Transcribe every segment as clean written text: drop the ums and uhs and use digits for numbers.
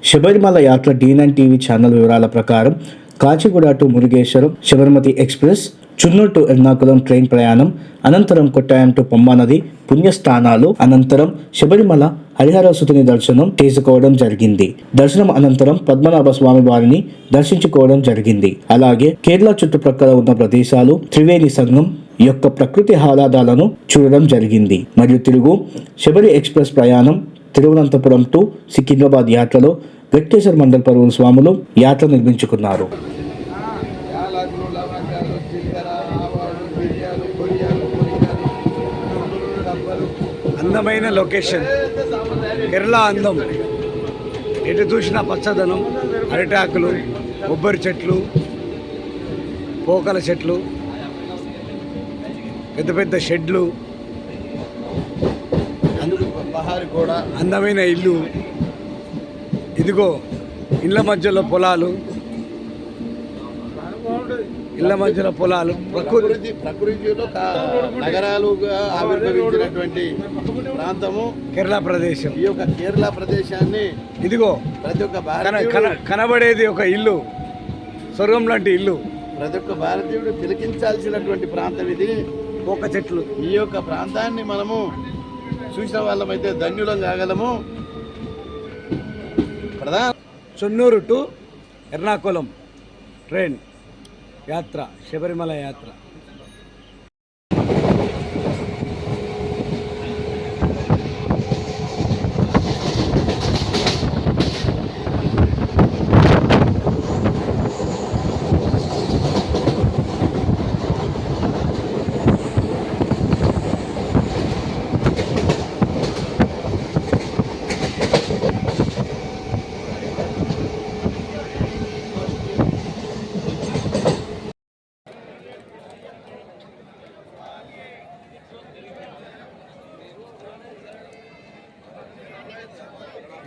శబరిమల యాత్ర D9 TV channel వివరాల ప్రకారం Kacheguda to Murugeshwaram Sabarimati express, Chunnur to Ernakulam train ప్రయాణం, అనంతరం కొట్టాయం టు పంబా నది పుణ్యస్థానాలు, అనంతరం శబరిమల హరిహరసుతుని దర్శనం చేసుకోవడం జరిగింది. దర్శనం అనంతరం పద్మనాభ స్వామి వారిని దర్శించుకోవడం జరిగింది. అలాగే కేరళ చుట్టుప్రక్కల ఉన్న ప్రదేశాలు, త్రివేణి సంగం యొక్క ప్రకృతి ఆహ్లాదాలను చూడడం జరిగింది. మరియు తిరుగు శబరి ఎక్స్ప్రెస్ ప్రయాణం తిరువనంతపురం టు సికింద్రాబాద్ యాత్రలో వెంకటేశ్వర మండల్ పరువుల స్వాములు యాత్ర నిర్మించుకున్నారు. అందమైన లొకేషన్, కేరళ అందం, ఎటు చూసిన పచ్చదనం, అరిటాకులు, కొబ్బరి చెట్లు, పోకల చెట్లు, పెద్ద పెద్ద షెడ్లు, అందమైన ఇల్లు, ఇదిగో ఇళ్ళ మధ్యలో పొలాలు, ప్రకృతిలో నగరాలుగా ఆవిర్భవించినటువంటి ప్రాంతము కేరళ ప్రదేశం. ఈ యొక్క కేరళ ప్రదేశాన్ని ఇదిగో ప్రతి ఒక్క కనబడేది ఒక ఇల్లు, స్వర్గం లాంటి ఇల్లు. ప్రతి ఒక్క భారతీయుడు తిలకించాల్సినటువంటి ప్రాంతం ఇది. పోక చెట్లు. ఈ యొక్క ప్రాంతాన్ని మనము చూసిన వాళ్ళమైతే ధన్యులం కాగలము. చున్నూరు టు ఎర్నాకుళం ట్రైన్ యాత్ర, శబరిమల యాత్ర.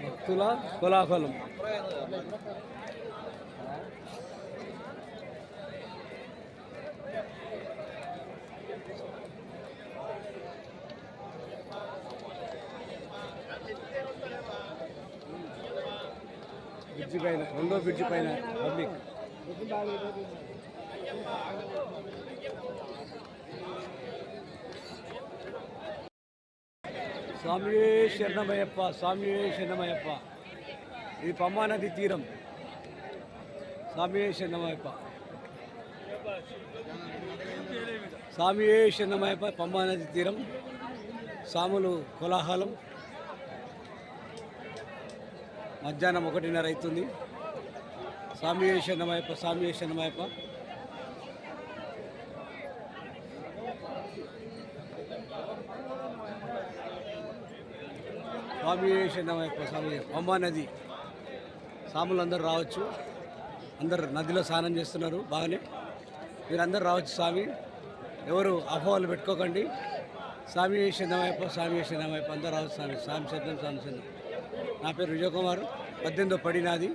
భక్తుల కోలాహలం. బ్రిడ్జి పైన, రెండో బ్రిడ్జి పైన పబ్లిక్. స్వామియే శరణమయ్యప్ప, స్వామియే శరణమయ్యప్ప. ఇది పంబా నది తీరం. స్వామియే శరణమయ్యప్ప, స్వామియే శరణమయ్యప్ప. పంబా నది తీరం, సాములు కోలాహలం. మధ్యాహ్నం 1:30 అవుతుంది. స్వామియే శరణమయ్యప్ప, స్వామియే శరణమయ్యప్ప. స్వామి శరణమయ్యప్ప. స్వామి పంబా నది, సాములు అందరూ రావచ్చు. అందరు నదిలో స్నానం చేస్తున్నారు బాగానే. మీరందరూ రావచ్చు. స్వామి ఎవరు అపోహలు పెట్టుకోకండి. స్వామి శరణమయ్యప్ప, స్వామి శరణమయ్యప్ప. అందరూ రావచ్చు. స్వామి స్వామి శరణం, స్వామి శరణం. నా పేరు విజయ్ కుమార్. 18వ పడి నాది.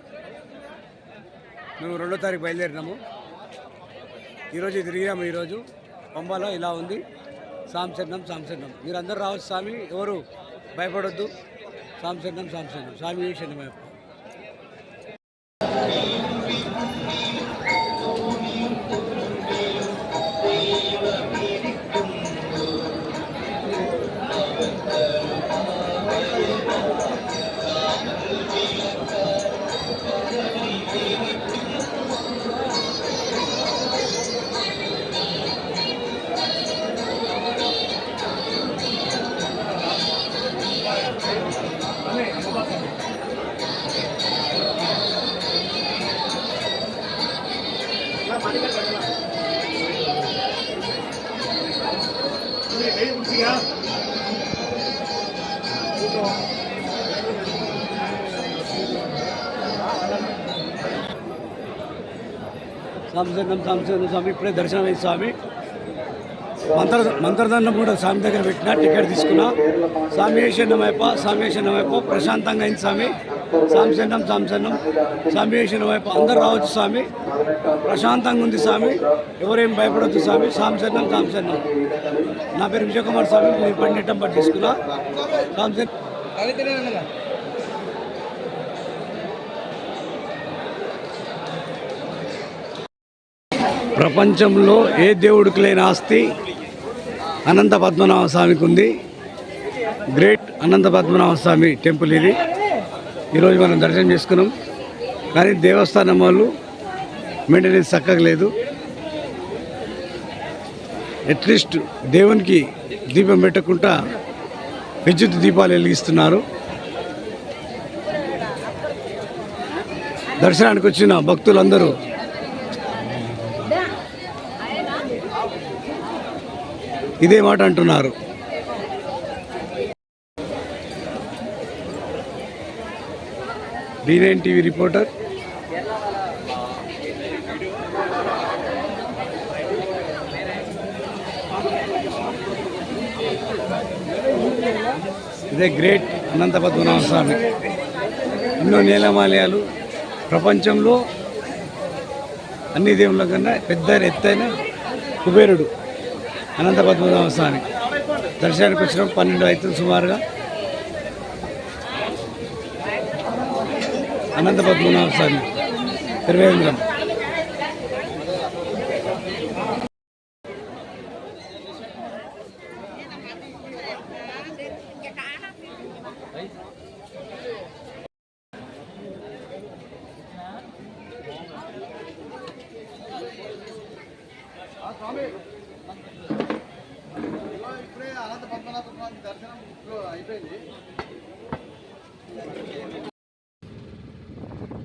మేము 2వ తారీఖు బయలుదేరినాము. ఈరోజు తిరిగినాము. ఈరోజు పంబాలో ఇలా ఉంది. స్వామి శరణం, స్వామి శరణం. మీరందరూ రావచ్చు. స్వామి ఎవరు భయపడొద్దు. స్వామి శరణం, స్వామి శరణం. స్వామి శరణమయ్యప్ప. స్వామి స్వామి ఇప్పుడే దర్శనం అయింది. స్వామి మంత్రదండం కూడా స్వామి దగ్గర పెట్టినా, టికెట్ తీసుకున్నా. స్వామి శరణమయ్యప్ప, స్వామి శరణమయ్యప్ప. ప్రశాంతంగా అయింది స్వామి. స్వామి శరణం, స్వామి శరణం. స్వామి శరణమయ్యప్ప. అందరు రావచ్చు స్వామి. ప్రశాంతంగా ఉంది స్వామి. ఎవరేం భయపడొద్దు స్వామి. స్వామి శరణం, స్వామి శరణం. నా పేరు విజయ్ కుమార్ స్వామి. నేను పండితం పట్టి తీసుకున్నా. స్వామి శరణం. ప్రపంచంలో ఏ దేవుడికి లేని ఆస్తి అనంత పద్మనాభ స్వామికి ఉంది. గ్రేట్ అనంత పద్మనాభ స్వామి టెంపుల్ ఇది. ఈరోజు మనం దర్శనం చేసుకున్నాం. కానీ దేవస్థానం వాళ్ళు మెయింటెనెన్స్ చక్కగా లేదు. అట్లీస్ట్ దేవునికి దీపం పెట్టకుండా విద్యుత్ దీపాలు వెలిగిస్తున్నారు. దర్శనానికి వచ్చిన భక్తులందరూ ఇదే మాట అంటున్నారు. D9 TV reporter. ఇదే గ్రేట్ అనంత పద్మనాభ స్వామి. ఎన్నో నీలమాలయాలు, ప్రపంచంలో అన్ని దేవుళ్ళ కన్నా పెద్ద ఎత్తైన కుబేరుడు అనంత పద్మనాభ స్వామి. దర్శనానికి వచ్చిన 12 అవుతుంది సుమారుగా. అనంత పద్మనాభ స్వామి త్రివేంద్రం. ఇప్పుడే అనంత పద్మనాభ స్వామి దర్శనం అయిపోయింది.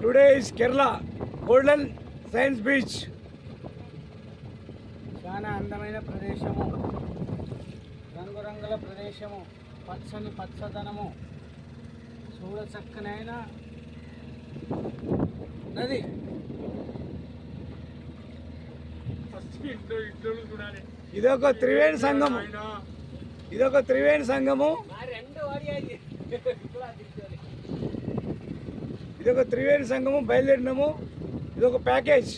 Today is Kerala golden science beach. చాలా అందమైన ప్రదేశము, రంగురంగుల ప్రదేశము, పచ్చని పచ్చదనము, చూడ చక్కనైన నది. ఇదొక త్రివేణి సంగము. ఇదొక త్రివేణి సంగము. ఇదొక త్రివేణి సంగము. బయలుదేరినాము. ఇదొక ప్యాకేజ్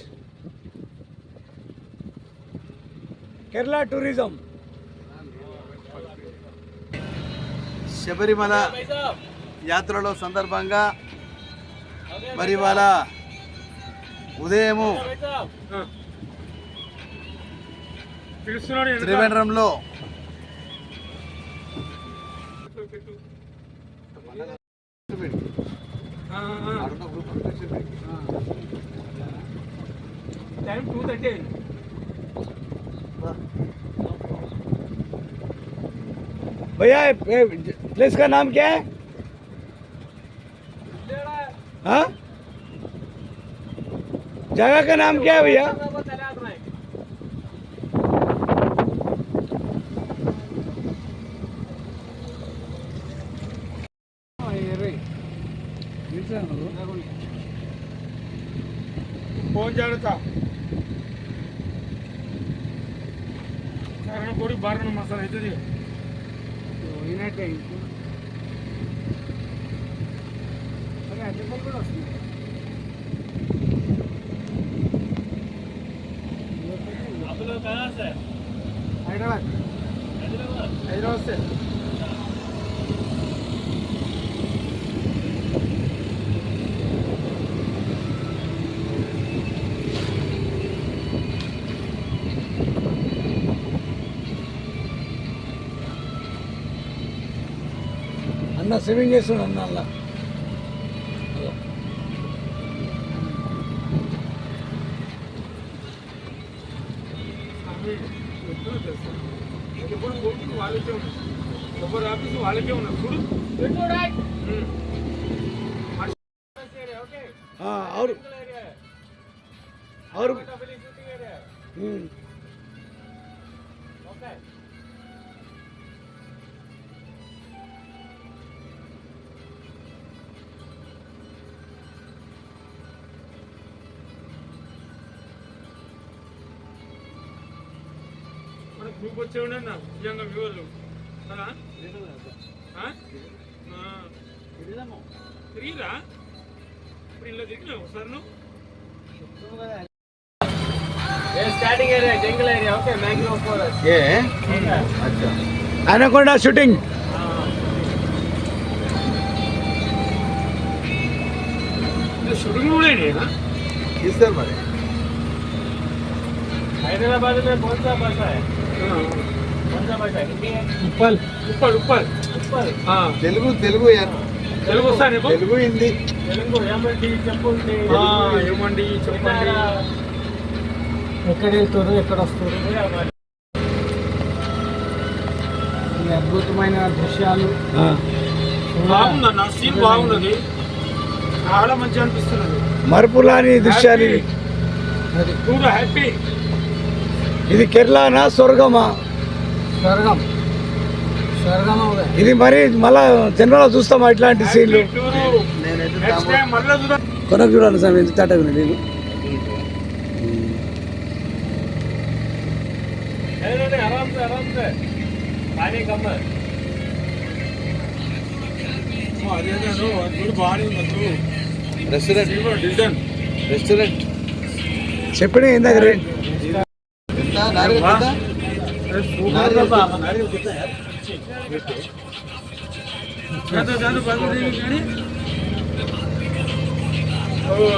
కేరళ టూరిజం. శబరిమల యాత్రలో సందర్భంగా మరి ఇవాళ ఉదయము త్రివేంద్రంలో టైం 2:30. भैया प्लेस का नाम क्या है? हाँ, जगह का नाम क्या है भैया? फोन जाता कोड़ी 12 मसाला है పోయినట్టే. అదే అడ్డపల్లి కూడా వస్తుంది. హైదరాబాద్ వస్తే అన్న స్విమ్మింగ్ చేస్తున్నాడు అన్న. అలా వాళ్ళకే ఉన్నారు, ఎవరు ఆఫీసు వాళ్ళకే ఉన్నారు. చూడు और మన గ్రూప్ వచ్చే ఉన్నా నిజంగా వ్యూవర్లు తిరిగిరా ఇప్పుడు ఇలా తిరిగినా ఒకసారి నువ్వు starting area jungle area okay mangrove forest anaconda shooting shooting కూడా ఇస్తారు మరి हैदराबाद में कौन सा भाषा है? कौन सा भाषा है? उप्पल उप्पल उप्पल उप्पल हाँ తెలుగు తెలుగు తెలుగు వస్తా నీకు తెలుగు హిందీ తెలుగు ఏమండి చెప్పండి ఏమండి చెప్పండి ఎక్కడ వెళ్తారు ఎక్కడ వస్తారు ఈ అద్భుతమైన దృశ్యాలు బాగుందన్న సీన్ బాగున్నది చాలా మంచిగా అనిపిస్తున్నది మరుపులాని దృశ్యాలు ఇవి. అది పూరా హ్యాపీ ఇది కేరళనా స్వర్గమా స్వర్గం స్వర్గం ఇది మరి మళ్ళా జనరల్ చూస్తామా ఇట్లాంటి సీన్లు నెక్స్ట్ టైం మళ్ళీ చూడాలి కొనకు చూడండి సార్ ఎంత తాట నేను आराम से पानी कम है అదేదో చూడు బాగానే ఉంది రెస్టారెంట్ డిజైన్ రెస్టారెంట్ చెప్పిన ఇందాక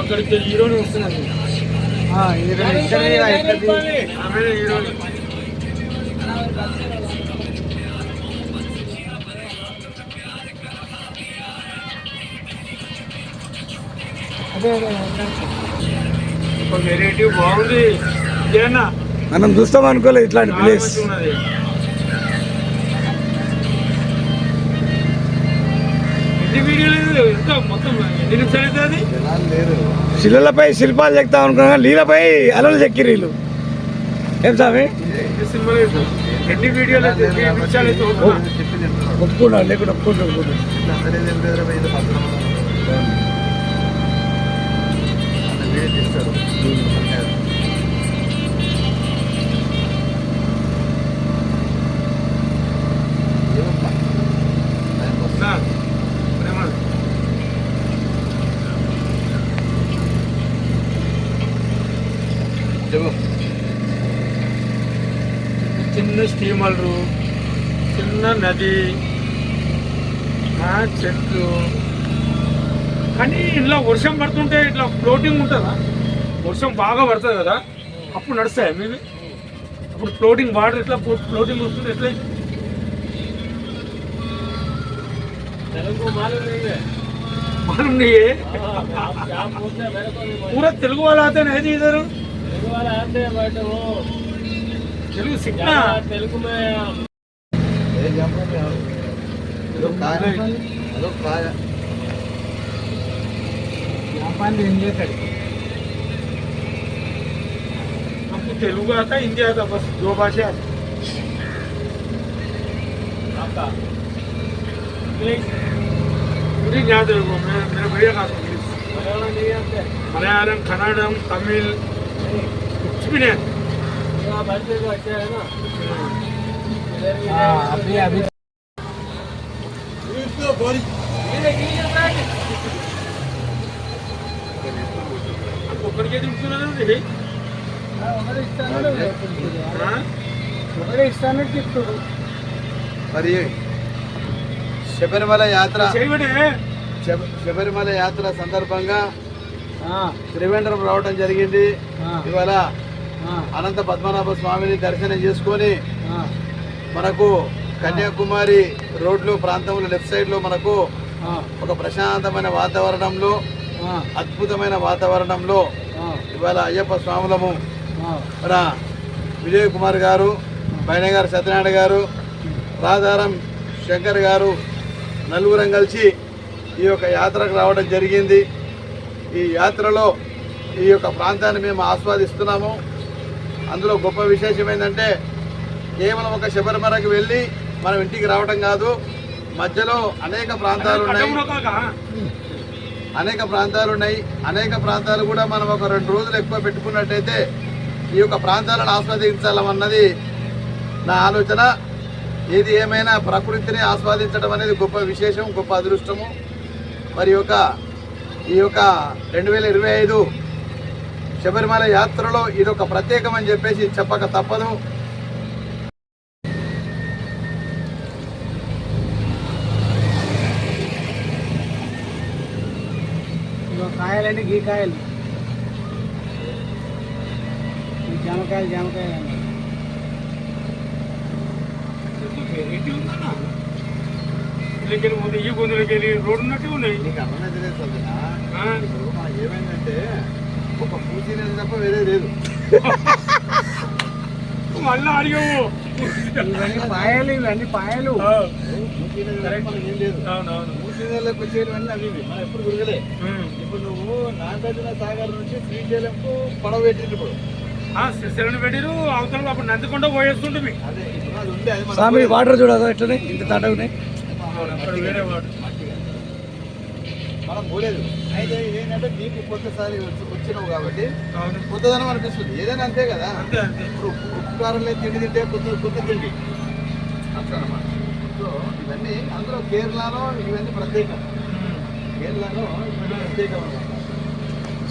అక్కడికి హీరోని వస్తున్నది ఆమె హీరోని ఒక వెరైటీ బాగుంది ఇదేనా మనం చూస్తాం అనుకోలేదు ఇట్లాంటి ప్లేస్ ఉన్నది ఎన్ని వీడియోలు ఎంత మొత్తం ఎన్ని నిమిషాలు అయితే అది లేరు శిలలపై శిల్పాలు చెక్తాం అనుకున్నా లీలపై అలలు చెక్కిరు వీళ్ళు ఏం సామి సినిమాలు ఎన్ని వీడియోలు అయితే ఎన్ని నిమిషాలు అయితే ఒప్పుకున్నాడు లేకుండా ఒప్పుకుంటాడు చిన్న స్టీమర్లు చిన్న నది చెట్లు కానీ ఇలా వర్షం పడుతుంటే ఇట్లా ఫ్లోటింగ్ ఉంటుందా వర్షం బాగా పడుతుంది కదా అప్పుడు నడుస్తాయి మీవి అప్పుడు ఫ్లోటింగ్ వాటర్ ఇట్లా ఫ్లోటింగ్ వస్తుంది ఎట్లా मालूम नहीं है पूरा तेलुगु वाला आते हैं नहीं इधर तेलुगु सीखना तेलुगु में हमको तेलुगु आता हिंदी आता बस दो भाषा आपका इंग्लिश इंग्लिश याद है वो मेरे भैया का इंग्लिश मलयालम नहीं आते मलयालम कन्नड़म तमिल कुछ भी नहीं भाषा तो अच्छा है ना अभी अभी ఒక్కడికే తింటున్నాను ఇస్తానని చెప్తాడు మరి శబరిమల యాత్ర శబరిమల యాత్ర సందర్భంగా త్రివేంద్రం రావడం జరిగింది. ఇవాళ అనంత పద్మనాభ స్వామిని దర్శనం చేసుకొని మనకు కన్యాకుమారి రోడ్లు ప్రాంతంలో లెఫ్ట్ సైడ్లో మనకు ఒక ప్రశాంతమైన వాతావరణంలో అద్భుతమైన వాతావరణంలో ఇవాళ అయ్యప్ప స్వాములము మన విజయ్ కుమార్ గారు, బైనగారు సత్యనారాయణ గారు, రాధారం శంకర్ గారు నలుగురం కలిసి ఈ యొక్క యాత్రకు రావడం జరిగింది. ఈ యాత్రలో ఈ యొక్క ప్రాంతాన్ని మేము ఆస్వాదిస్తున్నాము. అందులో గొప్ప విశేషం ఏంటంటే కేవలం ఒక శబరిమలకి వెళ్ళి మనం ఇంటికి రావడం కాదు, మధ్యలో అనేక ప్రాంతాలు ఉన్నాయి. అనేక ప్రాంతాలు కూడా మనం ఒక 2 రోజులు ఎక్కువ పెట్టుకున్నట్టయితే ఈ యొక్క ప్రాంతాలను ఆస్వాదించాలన్నది నా ఆలోచన. ఏది ఏమైనా ప్రకృతిని ఆస్వాదించడం అనేది గొప్ప విశేషం, గొప్ప అదృష్టము. మరి ఈ యొక్క 2025 శబరిమల యాత్రలో ఇది ఒక ప్రత్యేకమని చెప్పేసి చెప్పక తప్పదు. కాయలండి గీ కాయలు జామకాయ వెరైటీ ఉందన్నా ఇళ్ళకెళ్ళి ముందు ఈ గొంతులకెళ్ళి రోడ్డు ఉన్నట్టు ఉన్నాయి. నీకు అర్థమైతే లేదు సరేనా? ఇప్పుడు మనకి ఏమైందంటే ఒక పూజ తప్ప వేరే లేదు. మళ్ళీ అడిగావు ఇవన్నీ పాయలు ఏం లేదు. అవునవును. మూసీనీళ్ళకి వచ్చేవన్నీ అవి ఇవి. మనం ఎప్పుడు తిరగలే. ఇప్పుడు నువ్వు నాగార్జున సాగర్ నుంచి శ్రీశైలంకు పడవ పెట్టింది ఇప్పుడు. శిశులను పెట్టిరు అవతల అప్పుడు నందికొండ పోయేస్తుంటుంది. అదే ఇప్పుడు అది ఉంది. అది స్వామి వాటర్ చూడదు ఎట్లనే ఇంత తాట ఉన్నాయి. వేరే వాడు మనం పోలేదు. అయితే ఏంటంటే నీకు కొత్తసారి వచ్చినావు కాబట్టి అవును. కొత్తదనం అనిపిస్తుంది. ఏదైనా అంతే కదా. అంతే అంతే. ఇప్పుడు ఉప్పు కారం లేదు తిండి తింటే కొత్త తిండి అట్లా అన్నమాట. సో ఇవన్నీ అందులో కేరళలో ఇవన్నీ ప్రత్యేకం. కేరళలో ఇవన్నీ ప్రత్యేకం అన్నమాట.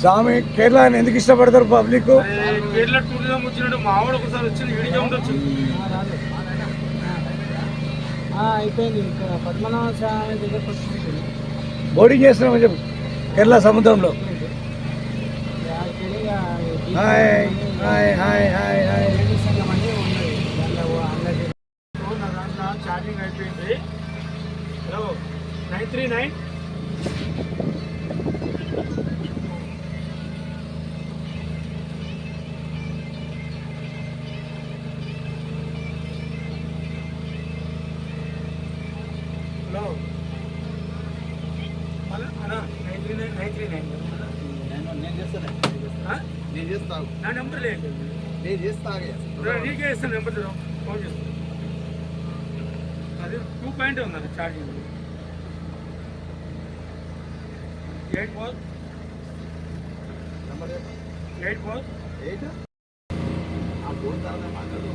స్వామి కేరళ ఎందుకు ఇష్టపడతారు పబ్లిక్? కేరళ టూరిజం వచ్చినట్టు మా వాడు ఒకసారి వచ్చి వీడియో ఉండొచ్చు. అయిపోయింది. ఇక్కడ పద్మనాభ స్వామి దగ్గర బోటింగ్ చేస్తున్నామని చెప్పు కేరళ సముద్రంలో. Hi hi hi hi hi. నా దాంట్లో ఛార్జింగ్ అయిపోయింది. హలో 939 హలో అన్నా 939 నేను చేస్తాను. నేను చేస్తాను. నా నెంబర్ లేదు. నేను చేస్తాను. నీకే ఇస్తాను నెంబర్ ఫోన్ చేస్తాను. అది 2 ఉందన్న ఛార్జింగ్. 8 ఏంటి ఆ ఫోన్ తర్వాత మాట్లాడుతూ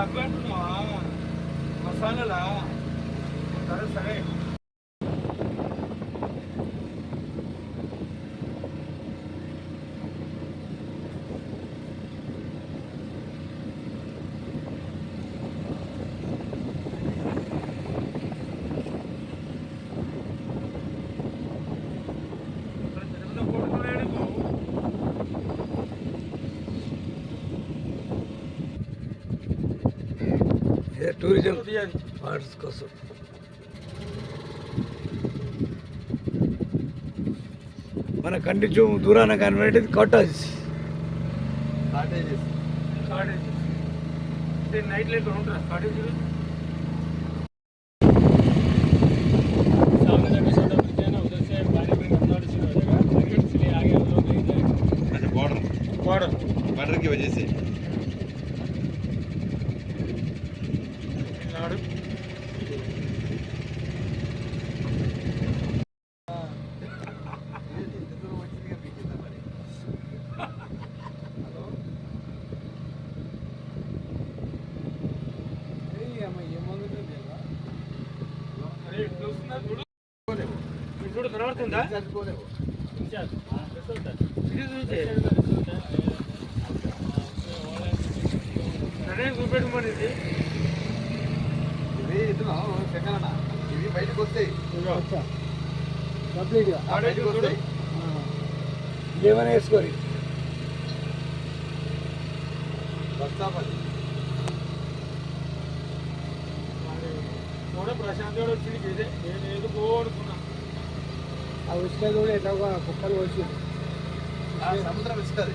అబ్బా అంటున్నావా మసాలాలా? సరే సరే. టూరిజం ఆర్ట్స్ కోసం మన కంటి దూరాన కనబడేది కాటేజ్. కాటేజ్ నైట్ లైట్ ఉంటారా కాటేజ్? बॉर्डर की वजह से చూడు కనబడుతుందా? సరే చూపెట్టమని ఇవి సెకండ్ ఇవి బయటకు వస్తాయి. బయటకు వస్తాయి. ఏమైనా వేసుకోరి బస్తాపల్లి కూడా ప్రశాంత్ కూడా వచ్చింది. ఇదే నేను ఏదో పోడుకున్నా. ఆ ఉసుక కూడా ఎట్లా కుక్కలు వచ్చి సముద్రం ఇస్తుంది.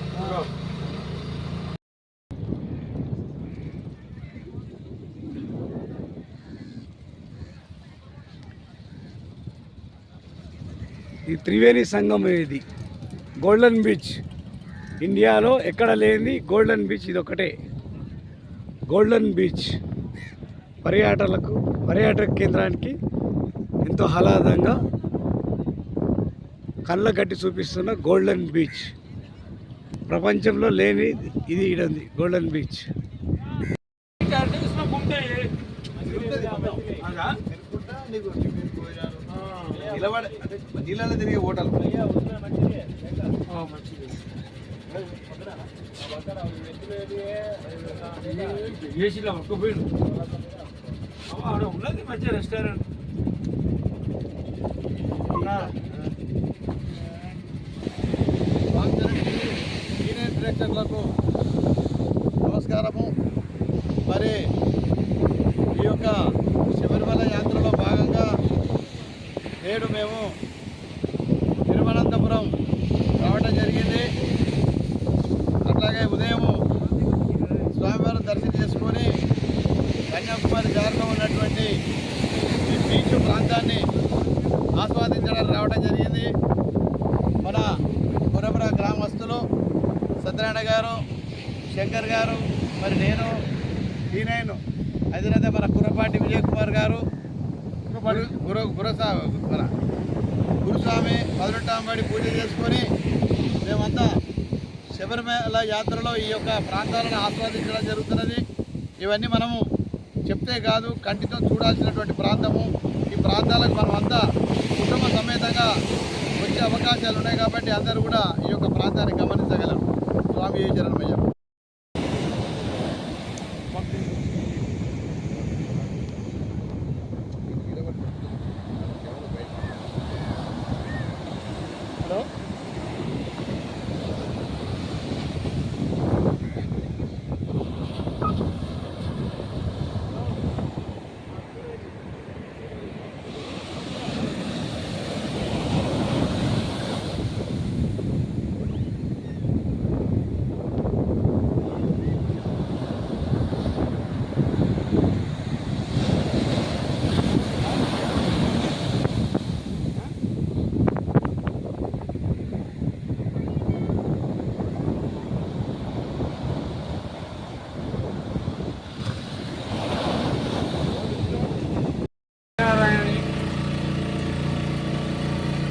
ఈ త్రివేణి సంగమం ఇది గోల్డెన్ బీచ్. ఇండియాలో ఎక్కడ లేని గోల్డెన్ బీచ్ ఇది ఒకటే. గోల్డెన్ బీచ్ పర్యాటక కేంద్రానికి ఎంతో ఆహ్లాదంగా కళ్ళ గట్టి చూపిస్తున్న గోల్డెన్ బీచ్. ప్రపంచంలో లేని ఇది ఈడంది గోల్డెన్ బీచ్. నీళ్ళలో తిరిగే హోటల్ ఏసీలో పట్టుకుపోయాడు. ఆడ ఉన్నది మంచి రెస్టారెంట్. సీనియర్ ప్రేక్షకులకు నమస్కారము. మరి ఈ యొక్క శబరిమల యాత్రలో భాగంగా నేడు మేము తిరువనంతపురం రావడం జరిగింది. అట్లాగే ఉదయము స్వామివారిని దర్శనం చేసుకొని కన్యాకుమారి దారిలో ఉన్నటువంటి ఈ బీచ్ ప్రాంతాన్ని ఆస్వాదించడానికి రావడం జరిగింది. మన కొరబర గ్రామస్తులు సత్యనారాయణ గారు, శంకర్ గారు, మరి నేను టీనైన్ అధినేత మన కుర్రపాటి విజయ్ కుమార్ గారు, గురుస్వామి 18వ పూజ చేసుకొని మేమంతా శబరిమల యాత్రలో ఈ యొక్క ప్రాంతాలను ఆస్వాదించడం జరుగుతున్నది. ఇవన్నీ మనము చెప్తే కాదు, కంటితో చూడాల్సినటువంటి ప్రాంతము. ఈ ప్రాంతాలకు మనమంతా కుటుంబ సమేతంగా వచ్చే అవకాశాలు ఉన్నాయి కాబట్టి అందరూ కూడా ఈ యొక్క ప్రాంతాన్ని గమనించగలరు. స్వామి చరణమయ్య. హలో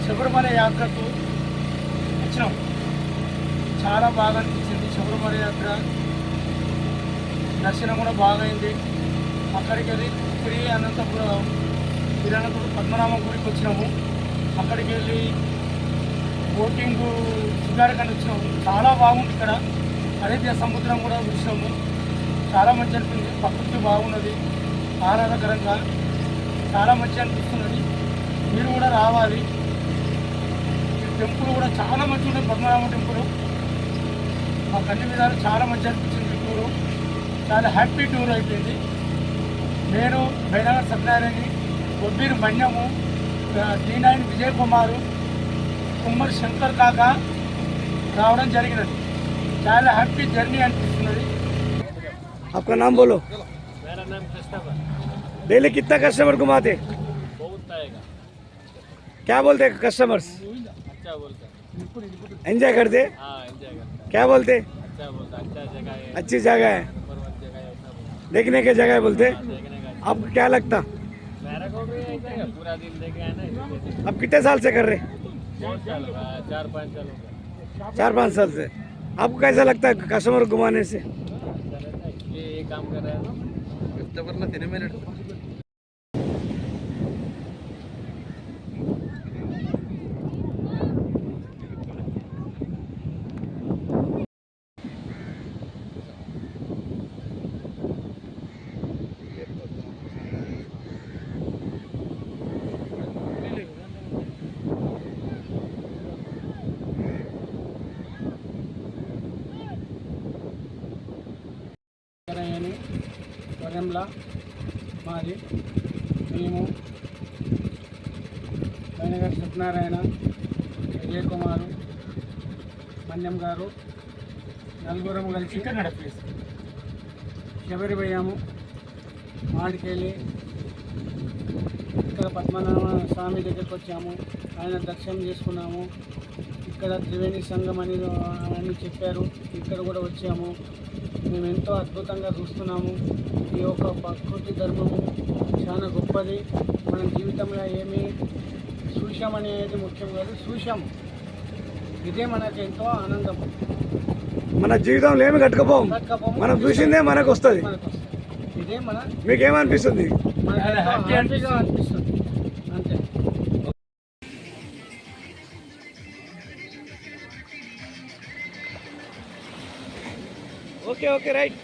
శబరిమల యాత్రకు వచ్చినాం. చాలా బాగా అనిపించింది. శబరిమల యాత్ర దర్శనం కూడా బాగా అయింది. అక్కడికి వెళ్ళి అనంతపురం పద్మనాభ గుడికి వచ్చినాము. అక్కడికి వెళ్ళి బోటింగ్ షికారుకని వచ్చినాము. చాలా బాగుంది. ఇక్కడ అరేబియా సముద్రం కూడా చూసినాము. చాలా మంచి అనిపించింది. ప్రకృతి బాగున్నది, ఆహ్లాదకరంగా చాలా మంచి అనిపిస్తున్నది. మీరు కూడా రావాలి. టెంపుల్ కూడా చాలా మంచిగా ఉంటుంది. పద్మనాభ టెంపుల్ మాకు అన్ని విధాలు చాలా మంచి అనిపించింది. టూరు చాలా హ్యాపీ టూర్ అయిపోయింది. నేను బైనగర్ సత్యనారాయణ, బొబ్బీరు మన్యము, టీనైన్ విజయ్ కుమారు, కుమ్మరి శంకర్ కాకా రావడం జరిగినది. చాలా హ్యాపీ జర్నీ అనిపిస్తున్నది. आपका नाम बोलो. मेरा नाम कस्टमर. डेली कितना कस्टमर घुमाते? बहुत आएगा. क्या बोलते हैं कस्टमर्स? अच्छा बोलता. एंजॉय करते? हाँ एंजॉय करता. क्या बोलते? अच्छा बोलता. अच्छा जगह है. अच्छी जगह है, नंबर 1 जगह है. ऐसा बोलता. देखने की जगह है बोलते. देखने का. आपको क्या लगता? मेरा को भी ऐसा है. पूरा दिन देखे आना है. अब कितने साल से कर रहे? बहुत साल होगा. 4-5 साल होगा. 4-5 साल से. आपको कैसा लगता है कस्टमर घुमाने से? अच्छा रहता है. ये काम कर रहा है ना. వరంలా మాది. మేము బైనగర్ సత్యనారాయణ, విజయ్ కుమారు, మన్యం గారు నలుగురం కలిసి శబరి పోయాము. మాడికెళ్ళి ఇక్కడ పద్మనాభ స్వామి దగ్గరికి వచ్చాము. ఆయన దర్శనం చేసుకున్నాము. ఇక్కడ త్రివేణి సంఘం అని చెప్పారు. ఇక్కడ కూడా వచ్చాము. మేము ఎంతో అద్భుతంగా చూస్తున్నాము. ఈ యొక్క ప్రకృతి ధర్మము చాలా గొప్పది. మన జీవితంలో ఏమి చూసామనేది ముఖ్యం కాదు, చూసాము. ఇదే మనకు ఎంతో ఆనందం. మన జీవితంలో ఏమి కట్టుకపోం, మనం చూసిందే మనకు వస్తుంది. ఇదే మన మీకేమనిపిస్తుంది? హ్యాపీగా అనిపిస్తుంది అంతే. Okay okay right.